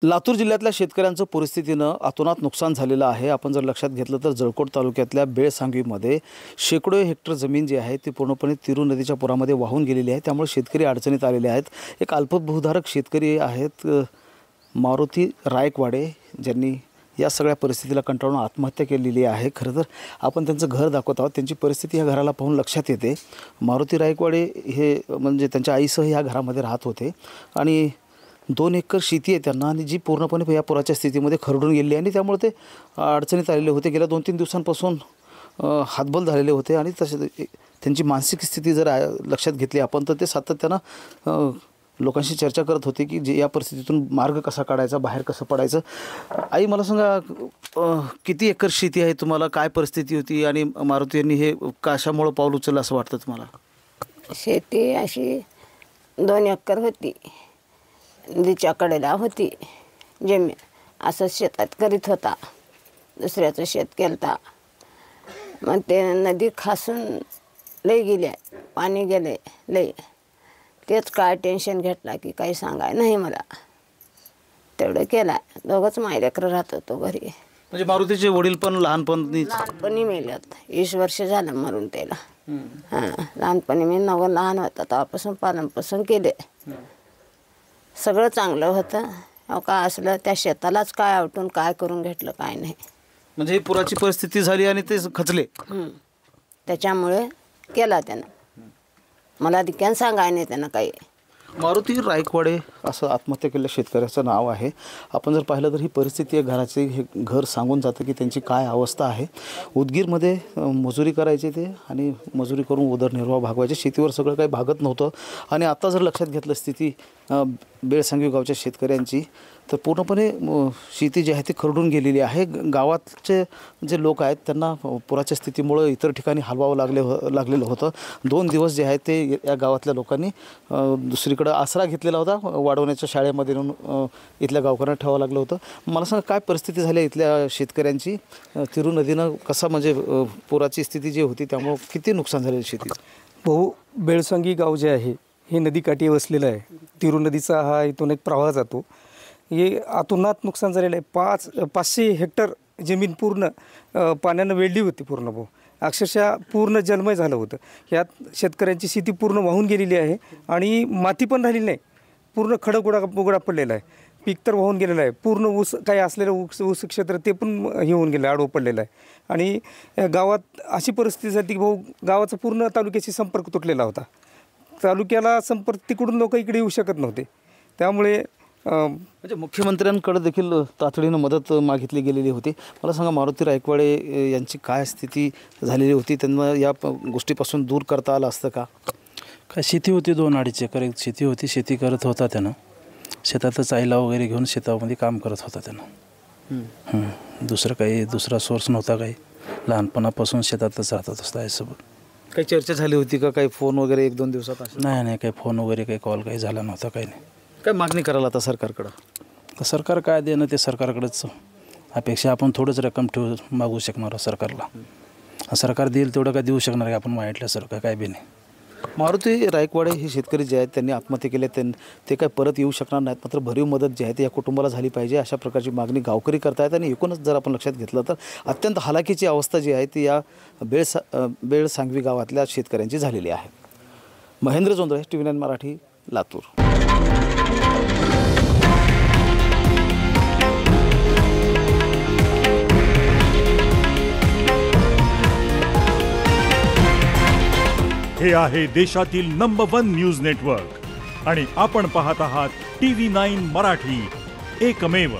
लातूर जिल्ह्यातल्या शेतकऱ्यांचं परिस्थितीनं अतोनात नुकसान झालेलं आहे। आपण जर लक्षात घेतलं तर जळकोट तालुक्यातल्या बेळसांगवीमध्ये शेकडो हेक्टर जमीन जी आहे ती पूर्णपणे तिरू नदीच्या पुरामध्ये वाहून गेलेली आहे। त्यामुळे शेतकरी अडचणीत आलेले आहेत। एक अल्पभूधारक शेतकरी आहेत मारुती रायकवाडे, ज्यांनी या सगळ्या परिस्थितीला कंटाळून आत्महत्या केलेली आहे। खरं तर आपण त्यांचं घर दाखवत आहोत। त्यांची परिस्थिती या घराला पाहून लक्षात येते। मारुती रायकवाडे हे म्हणजे त्यांच्या आईसह या घरामध्ये राहत होते आणि 2 एकर शेती आहे त्यांना आणि जी पूर्णपणे या पुराच्या स्थितीमध्ये खरडून गेली आणि त्यामुळे ते अडचणीत आलेले होते। गेल्या 2-3 दिवसांपासून हातबल झालेले होते आणि तसे त्यांची मानसिक स्थिती जर लक्षात घेतली आपण तर ते सातत्यानं लोकांशी चर्चा करत होते की जे या परिस्थितीतून मार्ग कसा काढायचा, बाहेर कसं पडायचं। आई मला सांगा, किती एकर शेती आहे तुम्हाला, काय परिस्थिती होती आणि मारुती यांनी हे कशामुळे पाऊल उचललं असं वाटतं तुम्हाला? शेती अशी 2 एकर होती, नदीच्या कडेला होती जमीन। असं शेतात करीत होता, दुसऱ्याचं शेत केलता। मग ते नदी खासून लई गेले, पाणी गेले लई। तेच काय टेन्शन घेतला की काही सांगाय नाही मला। तेवढं केलं, दोघंच मायलेकरं राहत होतो घरी। म्हणजे मारुतीचे वडील पण लहानपणी मेल्यात, 20 वर्ष झालं मरून त्याला। हां, लहानपणी मी लहान होता तेव्हापासून पालनपोषण केले। सगळं चांगलं होतं, अहो काय असलं त्या शेतालाच काय आवटून काय करून घेतलं काय नाही। म्हणजे ही पुराची परिस्थिती झाली आणि ते खचले। त्याच्यामुळे केला त्यानं, मला दिक्यान सांगाय नाही त्यानं काही। मारुती रायकवाडे असं आत्महत्या केलेल्या शेतकऱ्याचं नाव आहे। आपण जर पाहिलं तर ही परिस्थिती आहे घराची, हे घर सांगून जातं की त्यांची काय अवस्था आहे। उदगीरमध्ये मजुरी करायची ते आणि मजुरी करून उदरनिर्वाह भागवायचे, शेतीवर सगळं काही भागत नव्हतं। आणि आता जर लक्षात घेतलं स्थिती बेळसांगवी गावच्या शेतकऱ्यांची तर पूर्णपणे शेती जी आहे ती खरडून गेलेली आहे। गावाचे जे लोक आहेत त्यांना पुराच्या स्थितीमुळे इतर ठिकाणी हलवावं लागलेलं होतं। 2 दिवस जे आहेत ते या गावातल्या लोकांनी दुसरीकडे आसरा घेतलेला होता, वाढवण्याच्या शाळेमध्ये नेऊन इथल्या गावकऱ्यांना ठेवावं लागलं होतं। मला सांगा काय परिस्थिती झाली इथल्या शेतकऱ्यांची? तिरू नदीनं कसा म्हणजे पुराची स्थिती जी होती त्यामुळे किती नुकसान झालेलं शेतीचं? भाऊ, बेळसांगी गाव जे आहे हे नदीकाठी वसलेलं आहे। तिरू नदीचा हा इथून एक प्रवाह जातो। हे अतोनात नुकसान झालेलं आहे। 500 हेक्टर जमीन पूर्ण पाण्यानं वेढली होती पूर्ण भाऊ, अक्षरशः पूर्ण जलमय झालं होतं। ह्यात शेतकऱ्यांची शेती पूर्ण वाहून गेलेली आहे आणि माती पण राहिली नाही, पूर्ण खडक पडलेला आहे। पीक तर वाहून गेलेलं आहे, पूर्ण ऊस काही असलेलं ऊस क्षेत्र ते पण हे होऊन गेलं, आडवं पडलेलं आहे। आणि गावात अशी परिस्थिती झाली की भाऊ गावाचा पूर्ण तालुक्याशी संपर्क तुटलेला होता। तालुक्याला संपर्क तिकडून लोक इकडे येऊ शकत नव्हते। त्यामुळे म्हणजे मुख्यमंत्र्यांकडे देखील तातडीनं मदत मागितली गेलेली होती। मला सांगा मारुती रायकवाडे यांची काय स्थिती झालेली होती, त्यांना या गोष्टीपासून दूर करता आलं असतं का? काय शेती होती, 2-2.5 एकर शेती होती, शेती करत होता त्यानं। शेतातच आईला वगैरे घेऊन शेतामध्ये काम करत होता त्यानं। दुसरा सोर्स नव्हता काही, लहानपणापासून शेतातच राहत असता आहे सोबत। काही चर्चा झाली होती का, काही फोन वगैरे 1-2 दिवसात? नाही, काही फोन वगैरे काही कॉल काही झाला नव्हता, काही नाही। काय मागणी करायला आता सरकारकडं? सरकार काय देणं ते सरकारकडेच अपेक्षा, आपण थोडंच रक्कम मागू शकणार सरकारला। सरकार देईल तेवढं काय देऊ शकणार, आपण मागितल्यासारखं काय बी नाही। मारुती रायकवाडे हे शेतकरी जे आहेत त्यांनी आत्महत्या केली, ते काय परत येऊ शकणार नाहीत, मात्र भरीव मदत जी आहे ती या कुटुंबाला झाली पाहिजे अशा प्रकारची मागणी गावकरी करतायत। आणि एकूणच जर आपण लक्षात घेतलं तर अत्यंत हलाखीची अवस्था जी आहे ती या बेळसांगवी गावातल्या शेतकऱ्यांची झालेली आहे। महेंद्र जोंधळे, TV9 मराठी, लातूर। हे आहे देशातील नंबर 1 न्यूज नेटवर्क आणि आपण पाहत आहात TV9 मराठी, एकमेव।